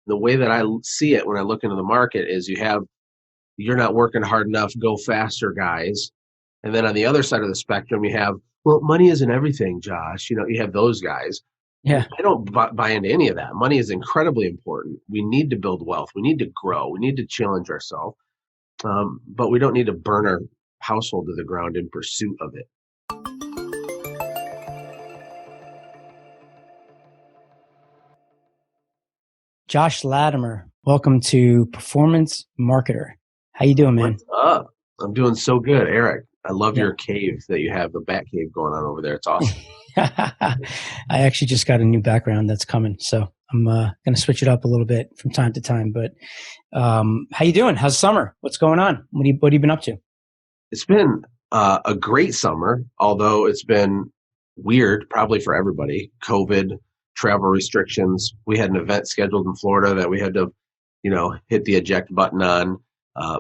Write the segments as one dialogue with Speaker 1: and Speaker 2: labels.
Speaker 1: the way that I see it when I look into the market is you're not working hard enough, go faster guys. And then on the other side of the spectrum, you have, well, money isn't everything, Josh. You have those guys.
Speaker 2: Yeah.
Speaker 1: I don't buy into any of that. Money is incredibly important. We need to build wealth. We need to grow. We need to challenge ourselves. But we don't need to burn our household to the ground in pursuit of it.
Speaker 2: Josh Latimer, welcome to Performance Marketer. How you doing, man?
Speaker 1: What's up? I'm doing so good, Eric. I love
Speaker 2: Yeah.
Speaker 1: your cave that you have, the bat cave going on over there. It's awesome.
Speaker 2: I actually just got a new background that's coming, so I'm going to switch it up a little bit from time to time. But how you doing? How's summer? What's going on? What have you been up to?
Speaker 1: It's been a great summer, although it's been weird, probably for everybody. COVID, travel restrictions. We had an event scheduled in Florida that we had to, hit the eject button on.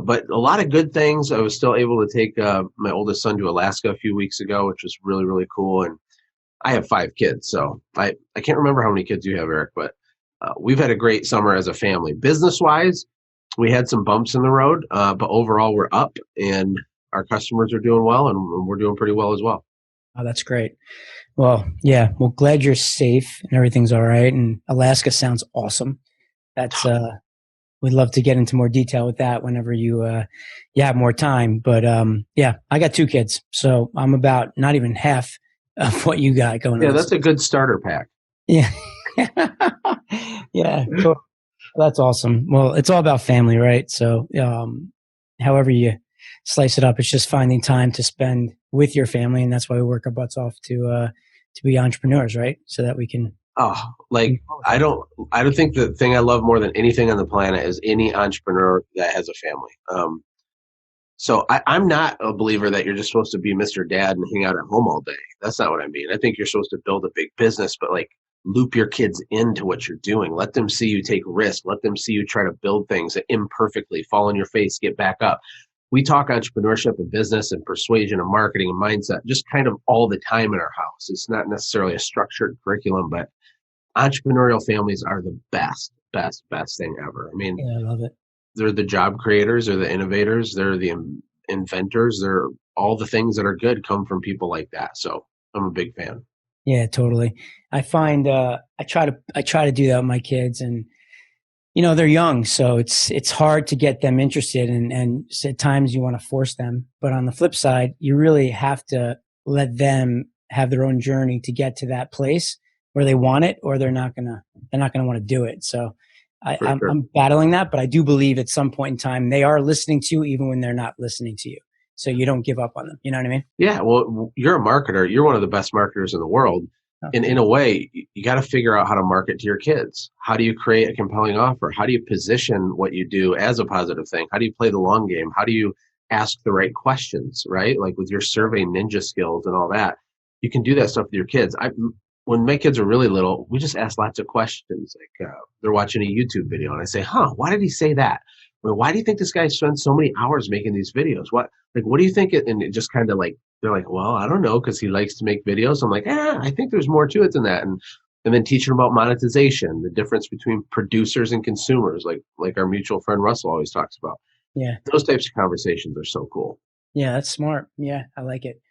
Speaker 1: But a lot of good things. I was still able to take my oldest son to Alaska a few weeks ago, which was really, really cool. And I have 5 kids, so I can't remember how many kids you have, Eric, but we've had a great summer as a family. Business-wise, we had some bumps in the road, but overall we're up and our customers are doing well and we're doing pretty well as well.
Speaker 2: Oh, that's great. Well, yeah. Well, glad you're safe and everything's all right. And Alaska sounds awesome. That's we'd love to get into more detail with that whenever you have more time. But yeah, I got 2 kids, so I'm about not even half of what you got going on.
Speaker 1: Yeah, that's a good starter pack.
Speaker 2: Yeah. Yeah. Cool. That's awesome. Well, it's all about family, right? So however you slice it up, it's just finding time to spend with your family. And that's why we work our butts off to be entrepreneurs, right? So that we can.
Speaker 1: I don't think the thing I love more than anything on the planet is any entrepreneur that has a family. So I'm not a believer that you're just supposed to be Mr. Dad and hang out at home all day. That's not what I mean. I think you're supposed to build a big business, but loop your kids into what you're doing. Let them see you take risks. Let them see you try to build things imperfectly, fall on your face, get back up. We talk entrepreneurship and business and persuasion and marketing and mindset just kind of all the time in our house. It's not necessarily a structured curriculum, but entrepreneurial families are the best thing ever. I mean,
Speaker 2: yeah, I love it.
Speaker 1: They're the job creators, they're the innovators, they're the inventors. They're all the things that are good come from people like that. So I'm a big fan.
Speaker 2: Yeah, totally. I find I try to do that with my kids, and they're young, so it's hard to get them interested, and at times you want to force them. But on the flip side, you really have to let them have their own journey to get to that place where they want it, or they're not gonna want to do it. So I'm battling that, but I do believe at some point in time they are listening to you even when they're not listening to you. So you don't give up on them. You know what I mean?
Speaker 1: Yeah. Well, you're a marketer. You're one of the best marketers in the world.
Speaker 2: Oh.
Speaker 1: And in a way, you got to figure out how to market to your kids. How do you create a compelling offer? How do you position what you do as a positive thing? How do you play the long game? How do you ask the right questions, right? Like with your survey ninja skills and all that, you can do that stuff with your kids. When my kids are really little, we just ask lots of questions. They're watching a YouTube video and I say, why did he say that? Well, why do you think this guy spends so many hours making these videos? What do you think? And it just kind of they're like, well, I don't know, because he likes to make videos. I'm like, I think there's more to it than that. And then teaching about monetization, the difference between producers and consumers, like our mutual friend Russell always talks about.
Speaker 2: Yeah.
Speaker 1: Those types of conversations are so cool.
Speaker 2: Yeah, that's smart. Yeah, I like it.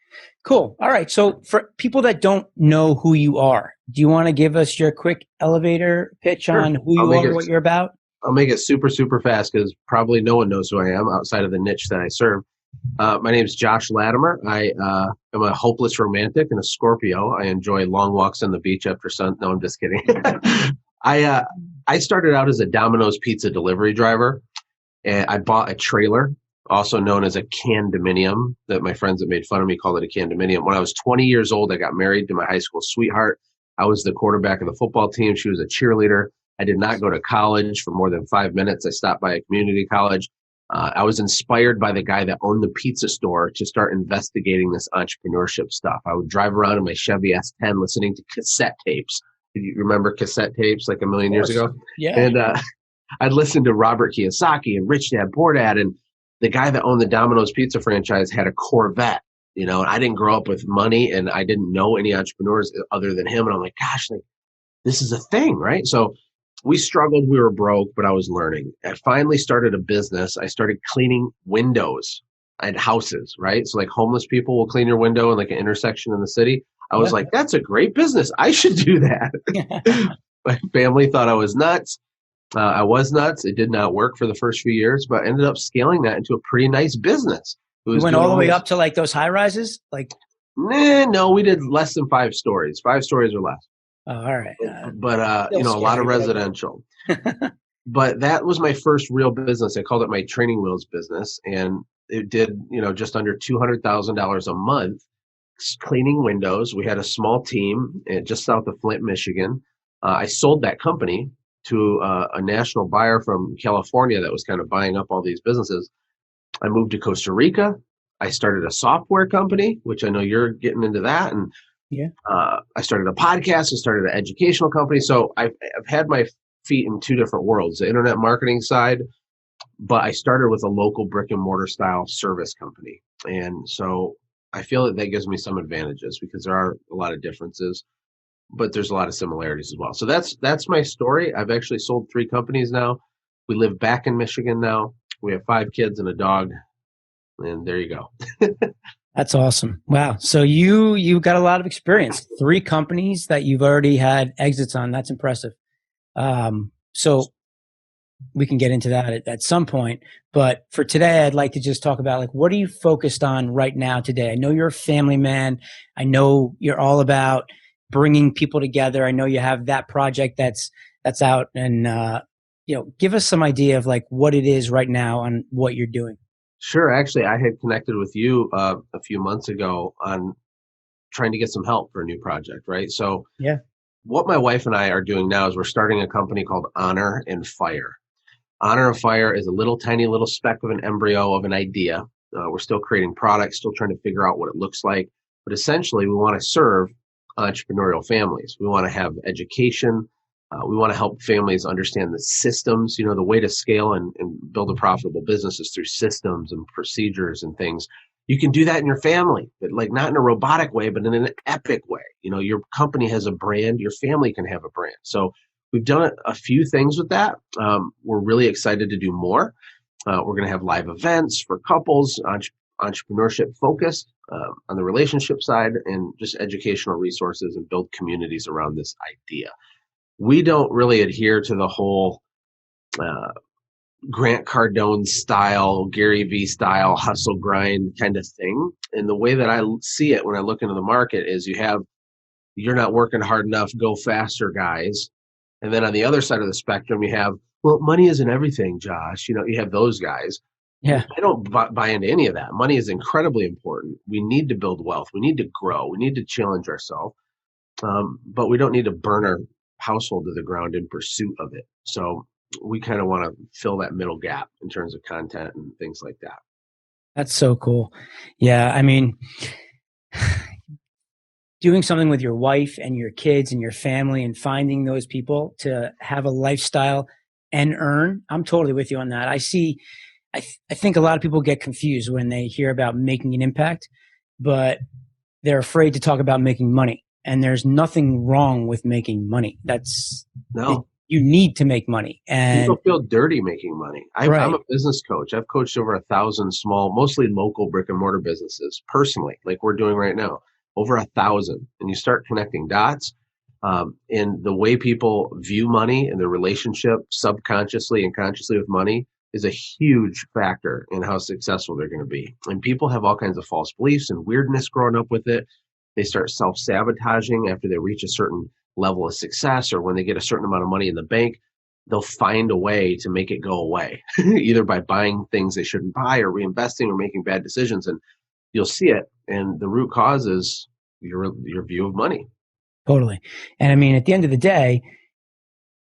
Speaker 2: Cool. All right. So for people that don't know who you are, do you want to give us your quick elevator pitch on who you are, what you're about?
Speaker 1: I'll make it super, super fast because probably no one knows who I am outside of the niche that I serve. My name is Josh Latimer. I am a hopeless romantic and a Scorpio. I enjoy long walks on the beach after sun. No, I'm just kidding. I started out as a Domino's pizza delivery driver, and I bought a trailer, also known as a condominium, that my friends that made fun of me called it a condominium. When I was 20 years old, I got married to my high school sweetheart. I was the quarterback of the football team. She was a cheerleader. I did not go to college for more than 5 minutes. I stopped by a community college. I was inspired by the guy that owned the pizza store to start investigating this entrepreneurship stuff. I would drive around in my Chevy S10 listening to cassette tapes. Do you remember cassette tapes like a million years ago?
Speaker 2: Yeah.
Speaker 1: And I'd listen to Robert Kiyosaki and Rich Dad Poor Dad. And the guy that owned the Domino's pizza franchise had a Corvette, and I didn't grow up with money and I didn't know any entrepreneurs other than him. And I'm like, gosh, this is a thing, right? So we struggled. We were broke, but I was learning. I finally started a business. I started cleaning windows at houses, right? So like homeless people will clean your window in like an intersection in the city. I was
Speaker 2: Yep.
Speaker 1: like, that's a great business. I should do that. My family thought I was nuts. I was nuts. It did not work for the first few years, but I ended up scaling that into a pretty nice business. It
Speaker 2: You
Speaker 1: was
Speaker 2: went
Speaker 1: doing
Speaker 2: all the way
Speaker 1: almost,
Speaker 2: up to like those high rises? Like,
Speaker 1: no, we did less than 5 stories, 5 stories or less.
Speaker 2: oh, all right.
Speaker 1: But
Speaker 2: Still
Speaker 1: a lot of
Speaker 2: scary, but I get
Speaker 1: residential.
Speaker 2: it.
Speaker 1: But that was my first real business. I called it my training wheels business, and it did, just under $200,000 a month cleaning windows. We had a small team just south of Flint, Michigan. I sold that company to a national buyer from California that was kind of buying up all these businesses. I moved to Costa Rica. I started a software company, which I know you're getting into that, and
Speaker 2: Yeah.
Speaker 1: I started a podcast. I started an educational company. So I've had my feet in two different worlds: the internet marketing side, but I started with a local brick and mortar style service company. And so I feel that that gives me some advantages because there are a lot of differences, but there's a lot of similarities as well. So that's my story. I've actually sold 3 companies now. We live back in Michigan now. We have 5 kids and a dog, and there you go.
Speaker 2: That's awesome. Wow. So you got a lot of experience. 3 companies that you've already had exits on. That's impressive. So we can get into that at some point. But for today, I'd like to just talk about like what are you focused on right now today? I know you're a family man. I know you're all about bringing people together. I know you have that project that's out, and give us some idea of like what it is right now and what you're doing.
Speaker 1: Sure. Actually, I had connected with you a few months ago on trying to get some help for a new project, right? So
Speaker 2: Yeah.
Speaker 1: what my wife and I are doing now is we're starting a company called Honor and Fire. Honor of Fire is a little tiny little speck of an embryo of an idea. We're still creating products, still trying to figure out what it looks like. But essentially, we want to serve entrepreneurial families. We want to have education. We want to help families understand the systems. The way to scale and build a profitable business is through systems and procedures and things. You can do that in your family, but like not in a robotic way, but in an epic way. Your company has a brand, your family can have a brand. So we've done a few things with that. We're really excited to do more. We're going to have live events for couples, entrepreneurship focused on the relationship side, and just educational resources and build communities around this idea. We don't really adhere to the whole uh, Grant Cardone style, Gary Vee style, hustle grind kind of thing. And the way that I see it when I look into the market is you're not working hard enough, go faster guys. And then on the other side of the spectrum, you have, well, money isn't everything, Josh. You have those guys.
Speaker 2: Yeah.
Speaker 1: I don't buy into any of that. Money is incredibly important. We need to build wealth. We need to grow. We need to challenge ourselves. But we don't need to burn our household to the ground in pursuit of it. So we kind of want to fill that middle gap in terms of content and things like that.
Speaker 2: That's so cool. Yeah. I mean, doing something with your wife and your kids and your family and finding those people to have a lifestyle and earn. I'm totally with you on that. I think a lot of people get confused when they hear about making an impact, but they're afraid to talk about making money. And there's nothing wrong with making money.
Speaker 1: No,
Speaker 2: you need to make money. And
Speaker 1: people feel dirty making money. I'm a business coach. I've coached over 1,000 small, mostly local brick and mortar businesses personally, like we're doing right now, over 1,000. And you start connecting dots in the way people view money and their relationship subconsciously and consciously with money is a huge factor in how successful they're going to be. And people have all kinds of false beliefs and weirdness growing up with it. They start self-sabotaging after they reach a certain level of success, or when they get a certain amount of money in the bank, they'll find a way to make it go away, either by buying things they shouldn't buy or reinvesting or making bad decisions. And you'll see it. And the root cause is your view of money.
Speaker 2: totally. And I mean, at the end of the day,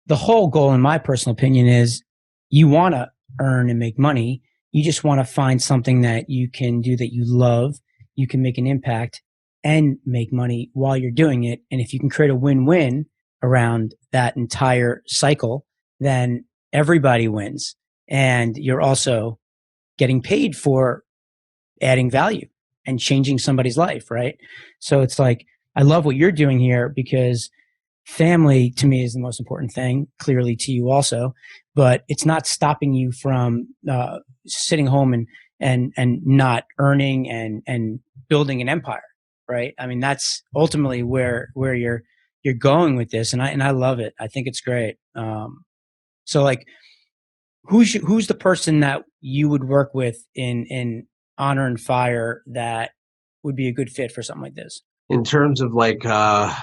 Speaker 2: the whole goal, in my personal opinion, is you want to earn and make money. You just want to find something that you can do that you love, you can make an impact and make money while you're doing it. And if you can create a win-win around that entire cycle, then everybody wins. And you're also getting paid for adding value and changing somebody's life, right? So it's like, I love what you're doing here because family to me is the most important thing, clearly to you also, but it's not stopping you from sitting home and not earning and building an empire, right? I mean, that's ultimately where you're going with this, and I love it. I think it's great. So like, who's the person that you would work with in Honor and Fire that would be a good fit for something like this?
Speaker 1: In terms of like a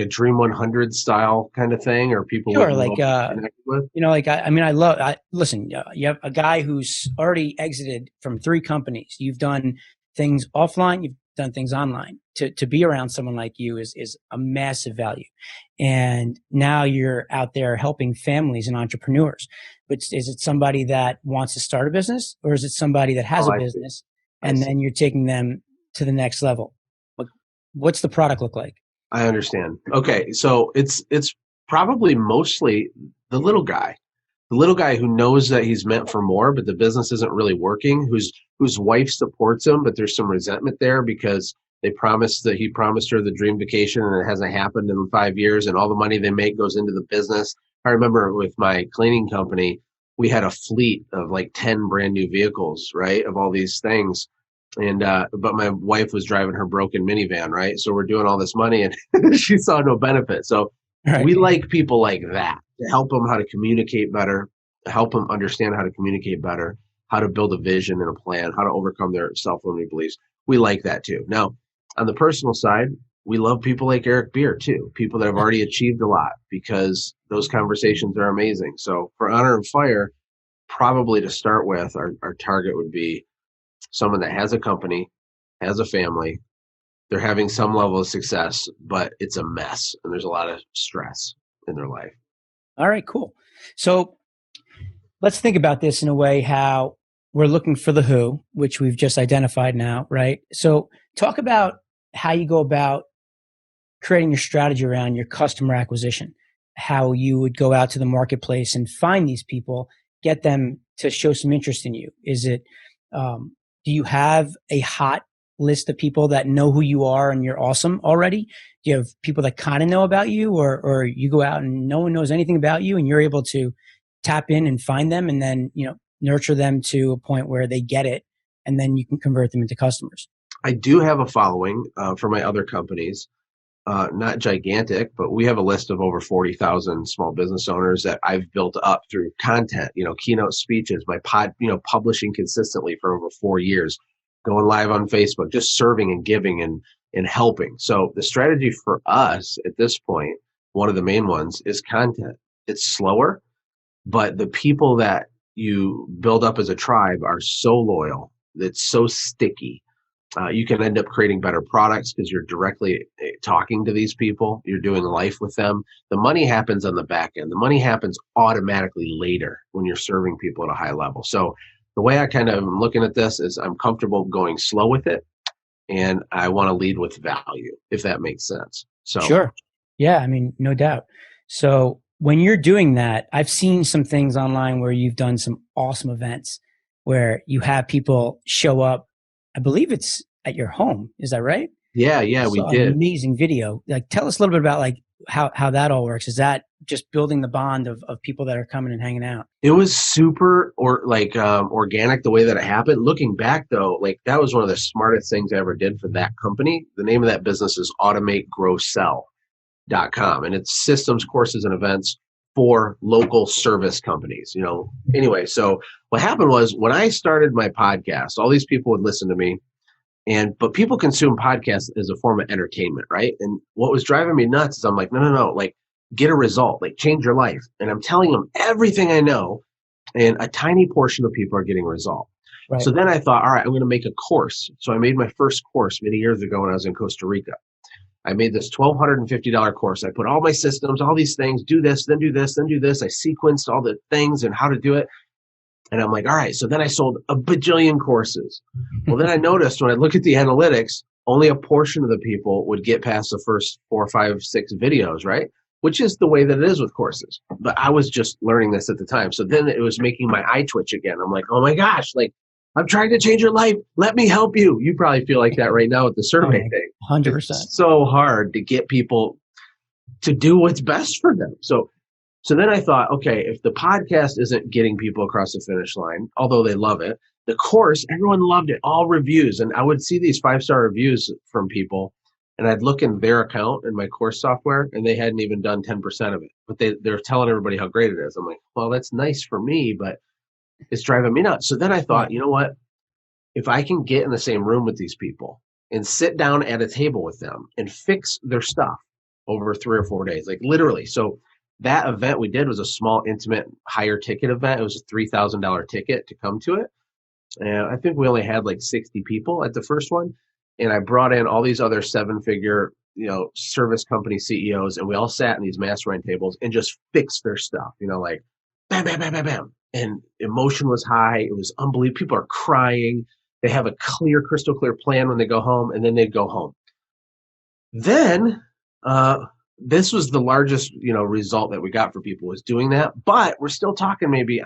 Speaker 1: Dream 100 style kind of thing, or people
Speaker 2: Sure,
Speaker 1: looking
Speaker 2: like
Speaker 1: to connect with?
Speaker 2: like I mean, listen. You have a guy who's already exited from 3 companies. You've done things offline. You've done things online. To be around someone like you is a massive value. And now you're out there helping families and entrepreneurs. But is it somebody that wants to start a business, or is it somebody that has
Speaker 1: Oh,
Speaker 2: a
Speaker 1: I see.
Speaker 2: business
Speaker 1: I
Speaker 2: and
Speaker 1: see.
Speaker 2: then you're taking them to the next level? What's the product look like?
Speaker 1: I understand. Okay, so it's probably mostly the little guy who knows that he's meant for more, but the business isn't really working. Whose wife supports him, but there's some resentment there because he promised her the dream vacation, and it hasn't happened in 5 years, and all the money they make goes into the business. I remember with my cleaning company, we had a fleet of like 10 brand new vehicles, right, of all these things. And but my wife was driving her broken minivan, right? So we're doing all this money, and she saw no benefit. So
Speaker 2: Right.
Speaker 1: we like people like that to help them how to communicate better, to help them understand how to communicate better, how to build a vision and a plan, how to overcome their self-limiting beliefs. We like that too. Now, on the personal side, we love people like Eric Beer too, people that have already achieved a lot, because those conversations are amazing. So for Honor and Fire, probably to start with, our target would be someone that has a company, has a family, they're having some level of success, but it's a mess and there's a lot of stress in their life.
Speaker 2: All right, cool. So let's think about this in a way how we're looking for the who, which we've just identified now, right? So talk about how you go about creating your strategy around your customer acquisition, how you would go out to the marketplace and find these people, get them to show some interest in you. Is it, do you have a hot list of people that know who you are and you're awesome already? Do you have people that kind of know about you, or you go out and no one knows anything about you and you're able to tap in and find them and then, nurture them to a point where they get it and then you can convert them into customers?
Speaker 1: I do have a following for my other companies, not gigantic, but we have a list of over 40,000 small business owners that I've built up through content, keynote speeches, my publishing consistently for over 4 years, going live on Facebook, just serving and giving and helping. So the strategy for us at this point, one of the main ones, is content. It's slower, but the people that you build up as a tribe are so loyal. It's so sticky. You can end up creating better products because you're directly talking to these people. You're doing life with them. The money happens on the back end. The money happens automatically later when you're serving people at a high level. So the way I kind of am looking at this is I'm comfortable going slow with it, and I want to lead with value, if that makes sense. So
Speaker 2: Sure. Yeah, I mean, no doubt. So when you're doing that, I've seen some things online where you've done some awesome events where you have people show up. I believe it's at your home. Is that right?
Speaker 1: yeah, we
Speaker 2: So an
Speaker 1: did.
Speaker 2: amazing video. Like, tell us a little bit about like how that all works. Is that just building the bond of people that are coming and hanging out?
Speaker 1: It was super organic the way that it happened. Looking back though, like that was one of the smartest things I ever did for that company. The name of that business is automategrowsell.com, and it's systems, courses, and events for local service companies. Anyway, so what happened was when I started my podcast, all these people would listen to me, but people consume podcasts as a form of entertainment, right? And what was driving me nuts is I'm like, no, like get a result, like change your life. And I'm telling them everything I know, and a tiny portion of people are getting a result.
Speaker 2: Right.
Speaker 1: So then I thought, all right, I'm going to make a course. So I made my first course many years ago when I was in Costa Rica. I made this $1,250 course. I put all my systems, all these things, do this, then do this, then do this. I sequenced all the things and how to do it. And I'm like, all right. So then I sold a bajillion courses. Well, then I noticed when I look at the analytics, only a portion of the people would get past the first 4, 5, 6 videos, right? Which is the way that it is with courses. But I was just learning this at the time. So then it was making my eye twitch again. I'm like, oh my gosh, like I'm trying to change your life. Let me help you. You probably feel like that right now with the survey thing.
Speaker 2: 100%.
Speaker 1: It's so hard to get people to do what's best for them. So then I thought, okay, if the podcast isn't getting people across the finish line, although they love it, the course, everyone loved it, all reviews. And I would see these 5-star reviews from people, and I'd look in their account in my course software, and they hadn't even done 10% of it. But they're telling everybody how great it is. I'm like, well, that's nice for me, but it's driving me nuts. So then I thought, you know what? If I can get in the same room with these people and sit down at a table with them and fix their stuff over 3 or 4 days, like literally. So that event we did was a small, intimate, higher ticket event. It was a $3,000 ticket to come to it. And I think we only had like 60 people at the first one. And I brought in all these other 7-figure, service company CEOs, and we all sat in these mastermind tables and just fixed their stuff, like bam, bam, bam, bam, bam. And emotion was high. It was unbelievable. People are crying. They have a crystal clear plan when they go home, and then they'd go home. Then this was the largest, result that we got for people was doing that. But we're still talking maybe,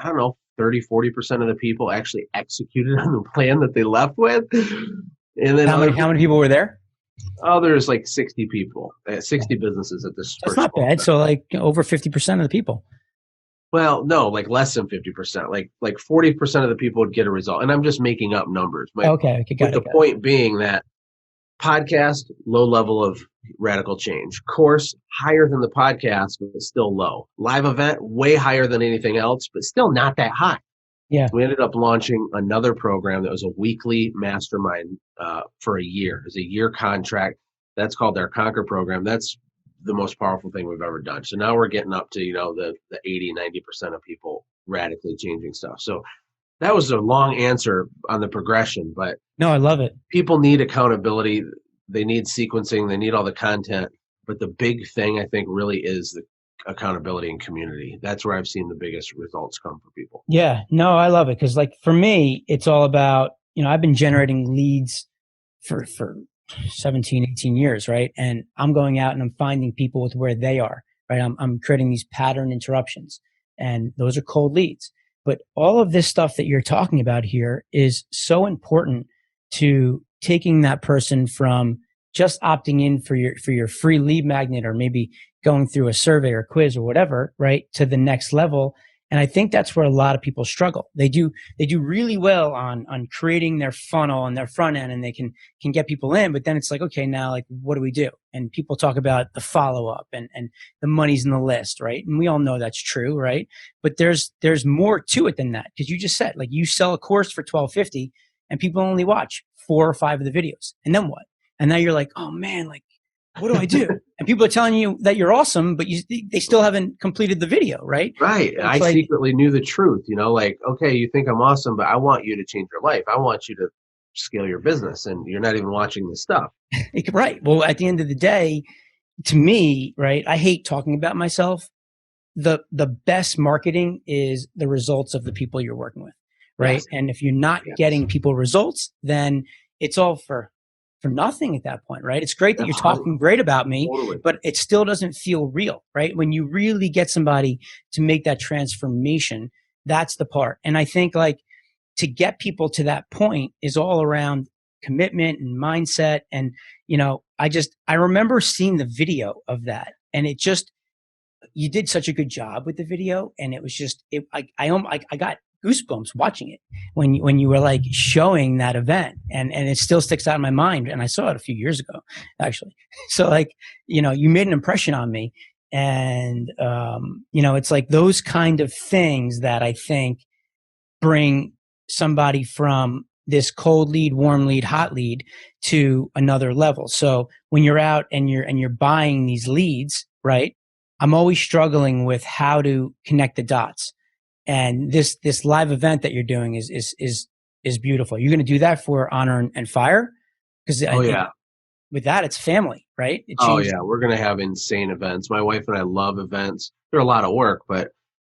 Speaker 1: 30, 40% of the people actually executed on the plan that they left with. And then
Speaker 2: how many people were there?
Speaker 1: Oh, there's like 60 people, 60 businesses at this.
Speaker 2: That's not bad. So like over 50% of the people.
Speaker 1: Well, no, like less than 50%, like 40% of the people would get a result. And I'm just making up numbers.
Speaker 2: Okay. Got it.
Speaker 1: The point being that podcast, low level of radical change. Course, higher than the podcast, but still low. Live event, way higher than anything else, but still not that high.
Speaker 2: Yeah.
Speaker 1: We ended up launching another program that was a weekly mastermind for a year. It was a year contract. That's called our Conquer program. That's the most powerful thing we've ever done. So now we're getting up to, the 80, 90% of people radically changing stuff. So that was a long answer on the progression, but
Speaker 2: no, I love it.
Speaker 1: People need accountability. They need sequencing. They need all the content. But the big thing, I think, really is the accountability and community. That's where I've seen the biggest results come for people.
Speaker 2: Yeah, no, I love it. Because like for me, it's all about, I've been generating leads for 17, 18 years, right? And I'm going out and I'm finding people with where they are, right? I'm creating these pattern interruptions, and those are cold leads. But all of this stuff that you're talking about here is so important to taking that person from just opting in for your free lead magnet, or maybe going through a survey or quiz or whatever, right, to the next level. And I think that's where a lot of people struggle. They do really well on creating their funnel and their front end, and they can get people in, but then it's like, okay, now like what do we do? And people talk about the follow-up and the money's in the list, right? And we all know that's true, right? But there's more to it than that, because you just said, like, you sell a course for $12.50 and people only watch 4 or 5 of the videos. And then what? And now you're like, oh man, like, what do I do? And people are telling you that you're awesome, but they still haven't completed the video, right?
Speaker 1: Right. I secretly knew the truth, like, okay, you think I'm awesome, but I want you to change your life. I want you to scale your business, and you're not even watching this stuff.
Speaker 2: Right. Well, at the end of the day, to me, right, I hate talking about myself. The best marketing is the results of the people you're working with, right? Yes. And if you're not getting people results, then it's all for nothing at that point, right? It's great that you're talking great about me, but it still doesn't feel real, right? When you really get somebody to make that transformation, that's the part. And I think like to get people to that point is all around commitment and mindset. And, I remember seeing the video of that, and you did such a good job with the video. And it was just, I got goosebumps watching it when you were like showing that event, and it still sticks out in my mind. And I saw it a few years ago, actually. So like, you made an impression on me, and it's like those kind of things that I think bring somebody from this cold lead, warm lead, hot lead to another level. So when you're out and you're buying these leads, right? I'm always struggling with how to connect the dots. And this live event that you're doing is beautiful. You're going to do that for Honor and Fire? Because with that, it's family, right?
Speaker 1: We're going to have insane events. My wife and I love events. They're a lot of work, but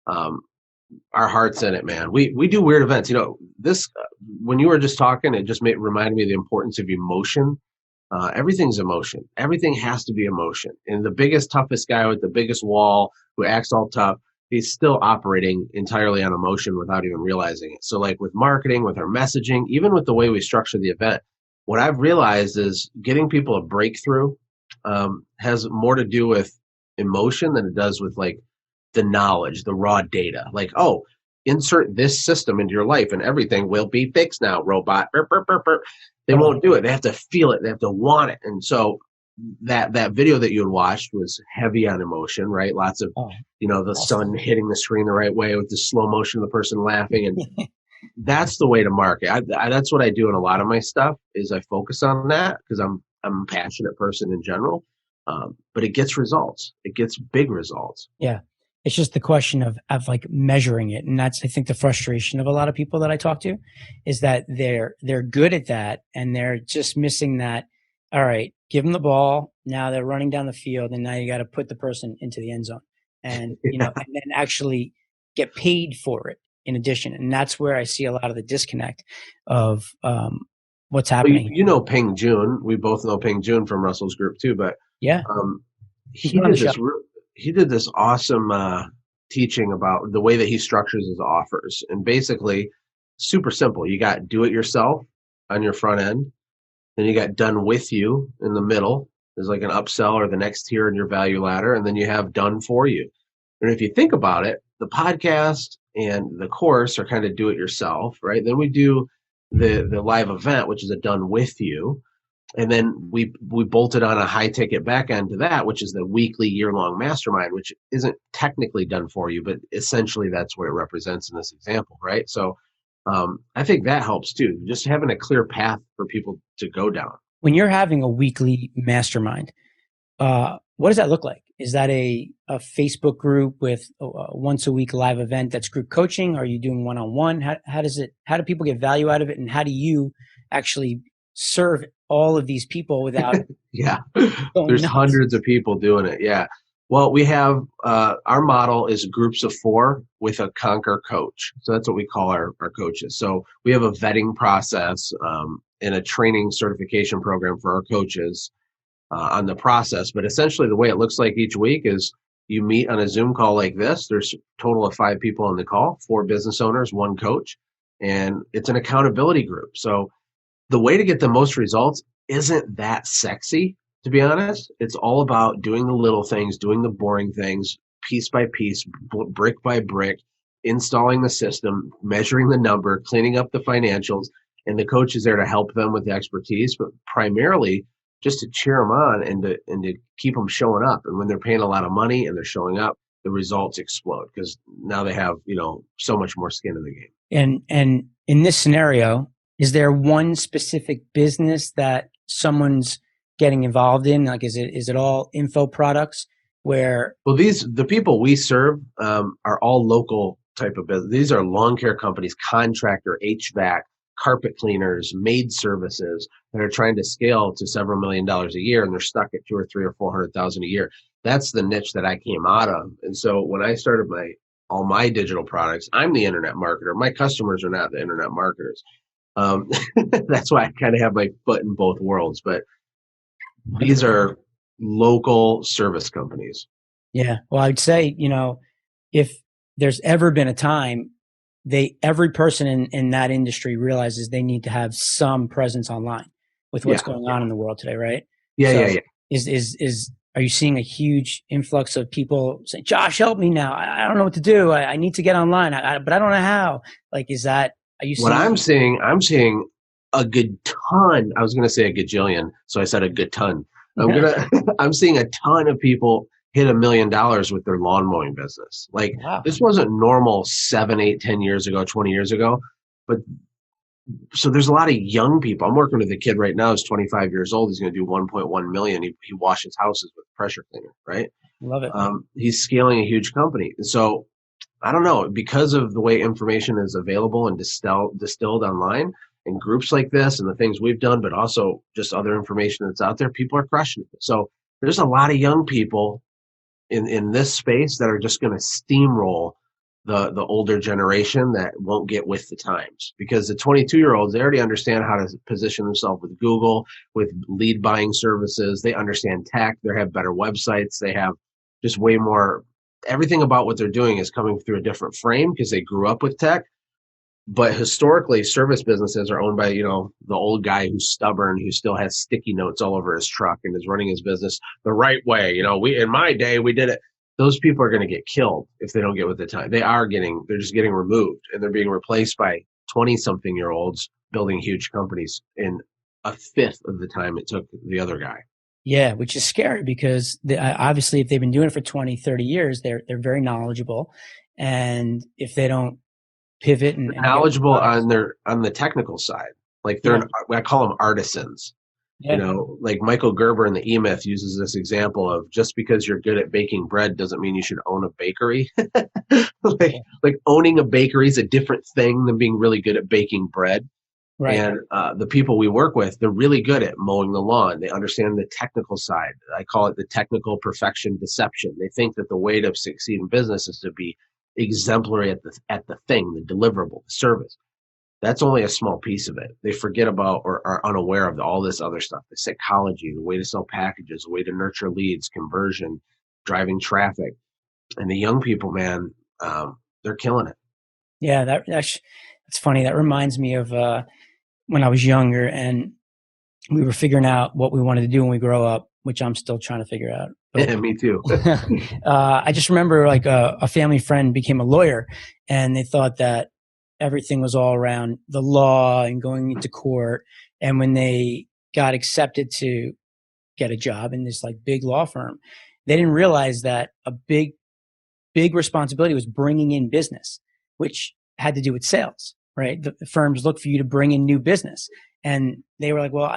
Speaker 1: our heart's in it, man. We do weird events. This when you were just talking, it just reminded me of the importance of emotion. Everything's emotion. Everything has to be emotion. And the biggest, toughest guy with the biggest wall who acts all tough, he's still operating entirely on emotion without even realizing it. So like with marketing, with our messaging, even with the way we structure the event, what I've realized is getting people a breakthrough has more to do with emotion than it does with like the knowledge, the raw data. Like, oh, insert this system into your life and everything will be fixed now, robot. Burp, burp, burp, burp. They won't do it. They have to feel it. They have to want it. And so that video that you had watched was heavy on emotion, right? Lots of, the sun hitting the screen the right way with the slow motion of the person laughing. And that's the way to market. That's what I do in a lot of my stuff is I focus on that because I'm a passionate person in general. But it gets results. It gets big results.
Speaker 2: Yeah. It's just the question of like measuring it. And that's, I think, the frustration of a lot of people that I talk to is that they're good at that and they're just missing that. All right, give them the ball. Now they're running down the field and now you got to put the person into the end zone and, and then actually get paid for it in addition. And that's where I see a lot of the disconnect of what's happening.
Speaker 1: Well, you know Ping Jun. We both know Ping Jun from Russell's group too, but
Speaker 2: yeah,
Speaker 1: he did this awesome teaching about the way that he structures his offers. And basically, super simple. You got do it yourself on your front end. Then you got done with you in the middle. There's like an upsell or the next tier in your value ladder. And then you have done for you. And if you think about it, the podcast and the course are kind of do it yourself, right? Then we do the live event, which is a done with you. And then we bolted on a high ticket back end to that, which is the weekly year-long mastermind, which isn't technically done for you, but essentially that's what it represents in this example, right? So I think that helps too, just having a clear path for people to go down.
Speaker 2: When you're having a weekly mastermind, what does that look like? Is that a Facebook group with a once a week live event that's group coaching? Are you doing one-on-one? How do people get value out of it? And how do you actually serve all of these people without
Speaker 1: there's hundreds of people doing it. Yeah. Well, we have our model is groups of 4 with a Conquer coach. So that's what we call our coaches. So we have a vetting process and a training certification program for our coaches on the process. But essentially the way it looks like each week is you meet on a Zoom call like this. There's a total of 5 people on the call, 4 business owners, 1 coach, and it's an accountability group. So the way to get the most results isn't that sexy, to be honest. It's all about doing the little things, doing the boring things, piece by piece, brick by brick, installing the system, measuring the number, cleaning up the financials, and the coach is there to help them with the expertise, but primarily just to cheer them on and to keep them showing up. And when they're paying a lot of money and they're showing up, the results explode because now they have, so much more skin in the game.
Speaker 2: And in this scenario, is there one specific business that someone's getting involved in? Like, is it all info products where?
Speaker 1: Well, the people we serve are all local type of business. These are lawn care companies, contractor, HVAC, carpet cleaners, maid services that are trying to scale to several $1 million a year, and they're stuck at 2 or 3 or 400,000 a year. That's the niche that I came out of. And so when I started all my digital products, I'm the internet marketer. My customers are not the internet marketers. That's why I kind of have my foot in both worlds, but these are local service companies.
Speaker 2: Yeah. Well, I'd say, if there's ever been a time every person in that industry realizes they need to have some presence online with what's going on in the world today. Right.
Speaker 1: Yeah.
Speaker 2: Are you seeing a huge influx of people saying, Josh, help me now. I don't know what to do. I need to get online, but I don't know how. Like, is that,
Speaker 1: what I'm seeing a good ton. I was going to say a gajillion, so I said a good ton. I'm seeing a ton of people hit $1 million with their lawn mowing business. Like, wow. This wasn't normal 7, 8, 10 years ago, 20 years ago. But so there's a lot of young people. I'm working with a kid right now who's 25 years old. He's going to do 1.1 million. He washes houses with a pressure cleaner, right?
Speaker 2: Love it.
Speaker 1: He's scaling a huge company. And so I don't know, because of the way information is available and distilled online in groups like this and the things we've done, but also just other information that's out there, people are crushing it. So there's a lot of young people in this space that are just going to steamroll the older generation that won't get with the times, because the 22-year-olds, they already understand how to position themselves with Google, with lead buying services. They understand tech. They have better websites. They have just way more. Everything about what they're doing is coming through a different frame because they grew up with tech. But historically, service businesses are owned by, the old guy who's stubborn, who still has sticky notes all over his truck and is running his business the right way. In my day, we did it. Those people are going to get killed if they don't get with the time. They're just getting removed, and they're being replaced by 20-something-year-olds building huge companies in a fifth of the time it took the other guy.
Speaker 2: Yeah, which is scary because obviously if they've been doing it for 20, 30 years, they're very knowledgeable. And if they don't pivot and get
Speaker 1: Knowledgeable
Speaker 2: products,
Speaker 1: on the technical side. Like
Speaker 2: yeah,
Speaker 1: I call them artisans.
Speaker 2: yeah,
Speaker 1: Like Michael Gerber in the E-Myth uses this example of just because you're good at baking bread doesn't mean you should own a bakery. like,
Speaker 2: yeah,
Speaker 1: like owning a bakery is a different thing than being really good at baking bread.
Speaker 2: right.
Speaker 1: And the people we work with, they're really good at mowing the lawn. They understand the technical side. I call it the technical perfection deception. They think that the way to succeed in business is to be exemplary at the thing, the deliverable, the service. That's only a small piece of it. They forget about or are unaware of all this other stuff, the psychology, the way to sell packages, the way to nurture leads, conversion, driving traffic. And the young people, man, they're killing it.
Speaker 2: Yeah, that's funny. That reminds me of when I was younger and we were figuring out what we wanted to do when we grow up, which I'm still trying to figure out. But
Speaker 1: Me too.
Speaker 2: I just remember like a family friend became a lawyer and they thought that everything was all around the law and going into court. And when they got accepted to get a job in this like big law firm, they didn't realize that a big responsibility was bringing in business, which had to do with sales, right? The firms look for you to bring in new business. And they were like, well,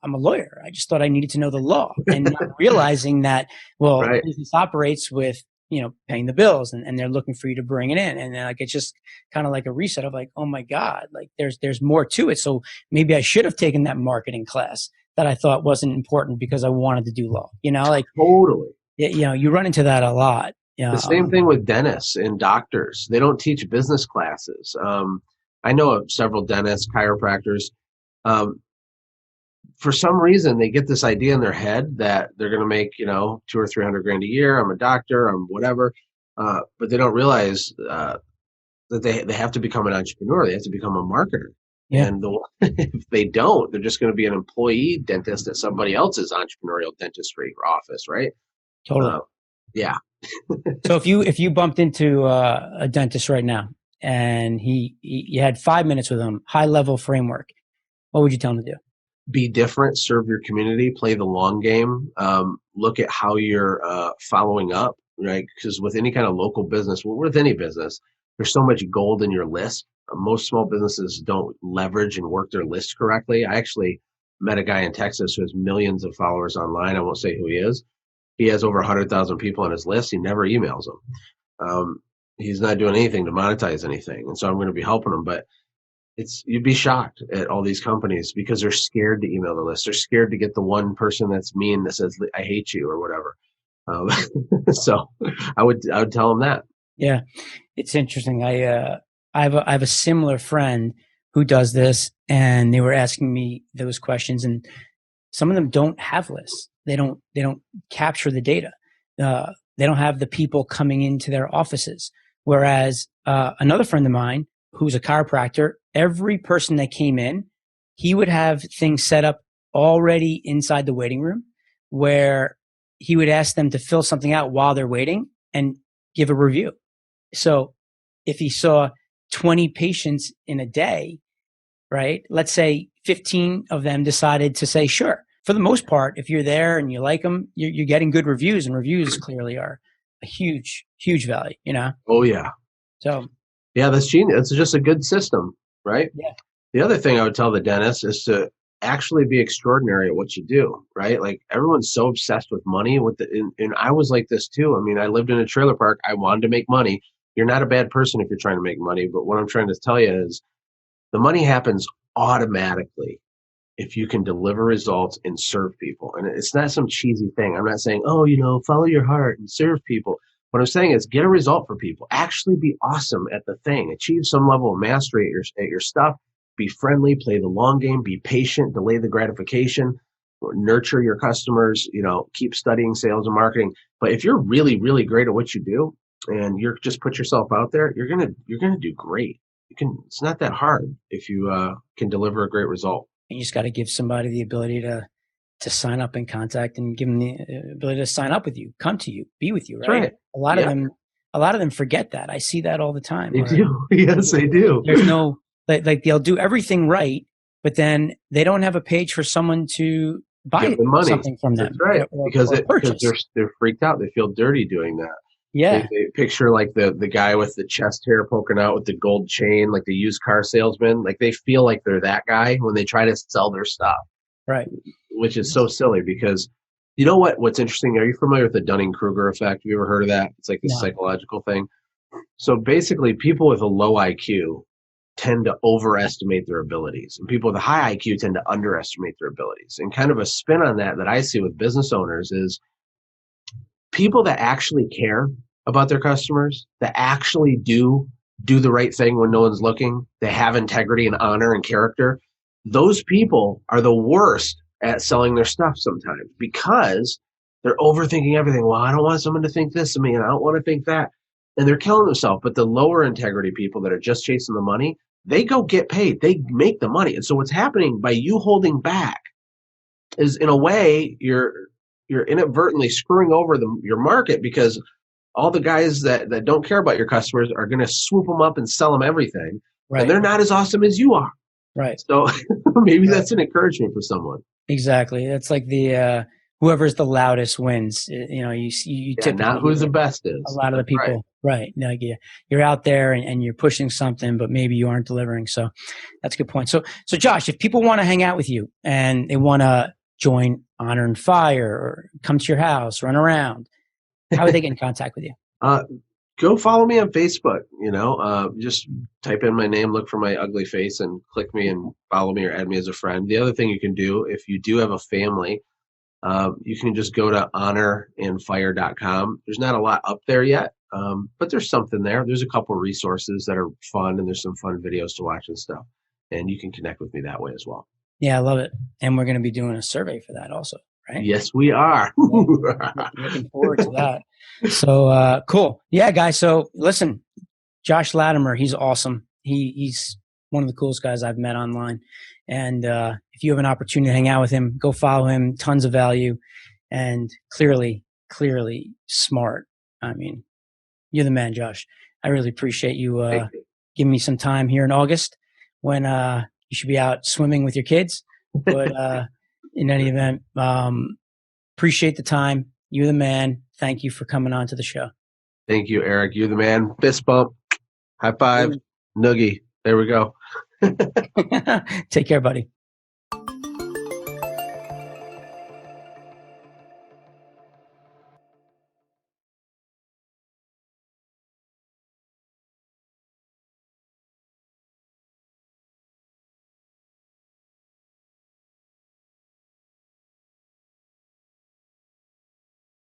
Speaker 2: I'm a lawyer. I just thought I needed to know the law and not realizing that, well,
Speaker 1: Right.
Speaker 2: business operates with, paying the bills and they're looking for you to bring it in. And then like, it's just kind of like a reset of like, oh my God, like there's more to it. So maybe I should have taken that marketing class that I thought wasn't important because I wanted to do law, like,
Speaker 1: Totally.
Speaker 2: you run into that a lot.
Speaker 1: The
Speaker 2: Yeah.
Speaker 1: same thing with dentists and doctors. They don't teach business classes. I know of several dentists, chiropractors. Um, for some reason, they get this idea in their head that they're going to make, 200 or 300 grand a year. I'm a doctor. I'm whatever. But they don't realize that they have to become an entrepreneur. They have to become a marketer.
Speaker 2: Yeah.
Speaker 1: And if they don't, they're just going to be an employee dentist at somebody else's entrepreneurial dentistry office, right?
Speaker 2: Totally.
Speaker 1: Uh, yeah.
Speaker 2: So if you bumped into a dentist right now and you had 5 minutes with him, high level framework, what would you tell him to do?
Speaker 1: Be different, serve your community, play the long game, look at how you're following up, right? Because with any kind of local business, well, with any business, there's so much gold in your list. Most small businesses don't leverage and work their list correctly. I actually met a guy in Texas who has millions of followers online. I won't say who he is. He has over 100,000 people on his list. He never emails them. He's not doing anything to monetize anything. And so I'm going to be helping him. But you'd be shocked at all these companies because they're scared to email the list. They're scared to get the one person that's mean that says I hate you or whatever. So I would tell them that.
Speaker 2: Yeah, it's interesting. I have a similar friend who does this, and they were asking me those questions, and some of them don't have lists. They don't capture the data. They don't have the people coming into their offices. Whereas another friend of mine who's a chiropractor, every person that came in, he would have things set up already inside the waiting room where he would ask them to fill something out while they're waiting and give a review. So if he saw 20 patients in a day, right? Let's say 15 of them decided to say, sure. For the most part, if you're there and you like them, you're getting good reviews, and reviews clearly are a huge, huge value.
Speaker 1: Oh yeah.
Speaker 2: So
Speaker 1: Yeah, that's genius. It's just a good system, right?
Speaker 2: yeah,
Speaker 1: The other thing I would tell the dentist is to actually be extraordinary at what you do, right? Like everyone's so obsessed with money and I was like this too. I mean, I lived in a trailer park. I wanted to make money. You're not a bad person if you're trying to make money, but what I'm trying to tell you is the money happens automatically if you can deliver results and serve people. And it's not some cheesy thing. I'm not saying, oh, follow your heart and serve people. What I'm saying is get a result for people. Actually be awesome at the thing. Achieve some level of mastery at your stuff. Be friendly, play the long game, be patient, delay the gratification, nurture your customers, keep studying sales and marketing. But if you're really, really great at what you do and you're just put yourself out there, you're gonna do great it's not that hard if you can deliver a great result.
Speaker 2: And you just got to give somebody the ability to sign up and contact, and give them the ability to sign up with you, come to you, be with you.
Speaker 1: That's
Speaker 2: Right.
Speaker 1: right.
Speaker 2: A lot of them forget that. I see that all the time.
Speaker 1: They do. Yes, they do.
Speaker 2: There's no, like they'll do everything right, but then they don't have a page for someone to buy
Speaker 1: Get the money.
Speaker 2: something from them.
Speaker 1: That's right. Because they're freaked out. They feel dirty doing that.
Speaker 2: Yeah.
Speaker 1: They picture like the guy with the chest hair poking out with the gold chain, like the used car salesman. Like they feel like they're that guy when they try to sell their stuff.
Speaker 2: Right.
Speaker 1: Which is so silly, because you know what's interesting? Are you familiar with the Dunning-Kruger effect? Have you ever heard of that? It's like this psychological thing. So basically, people with a low IQ tend to overestimate their abilities, and people with a high IQ tend to underestimate their abilities. And kind of a spin on that I see with business owners is people that actually care about their customers, that actually do the right thing when no one's looking, they have integrity and honor and character. Those people are the worst at selling their stuff sometimes, because they're overthinking everything. Well, I don't want someone to think this of me, and I don't want to think that. And they're killing themselves. But the lower integrity people that are just chasing the money, they go get paid. They make the money. And so what's happening by you holding back is, in a way, you're inadvertently screwing over your market, because all the guys that don't care about your customers are going to swoop them up and sell them everything. Right. And they're not as awesome as you are.
Speaker 2: Right.
Speaker 1: So maybe that's an encouragement for someone.
Speaker 2: Exactly. That's like the whoever's the loudest wins. You typically,
Speaker 1: not who the best is.
Speaker 2: A lot of the people, right? Like you're out there and you're pushing something, but maybe you aren't delivering. So that's a good point. So Josh, if people want to hang out with you and they want to join Honor and Fire or come to your house, run around, how would they get in contact with you?
Speaker 1: Go follow me on Facebook. Just type in my name, look for my ugly face, and click me and follow me or add me as a friend. The other thing you can do, if you do have a family, you can just go to honorandfire.com. There's not a lot up there yet, but there's something there. There's a couple resources that are fun, and there's some fun videos to watch and stuff. And you can connect with me that way as well.
Speaker 2: Yeah, I love it. And we're going to be doing a survey for that also, right?
Speaker 1: Yes, we are.
Speaker 2: Looking forward to that. So cool. Yeah, guys. So listen, Josh Latimer, he's awesome. He's one of the coolest guys I've met online. And if you have an opportunity to hang out with him, go follow him. Tons of value, and clearly smart. I mean, you're the man, Josh. I really appreciate you giving me some time here in August when you should be out swimming with your kids. But in any event, appreciate the time. You're the man. Thank you for coming on to the show.
Speaker 1: Thank you, Eric. You're the man. Fist bump. High five. Noogie. There we go.
Speaker 2: Take care, buddy.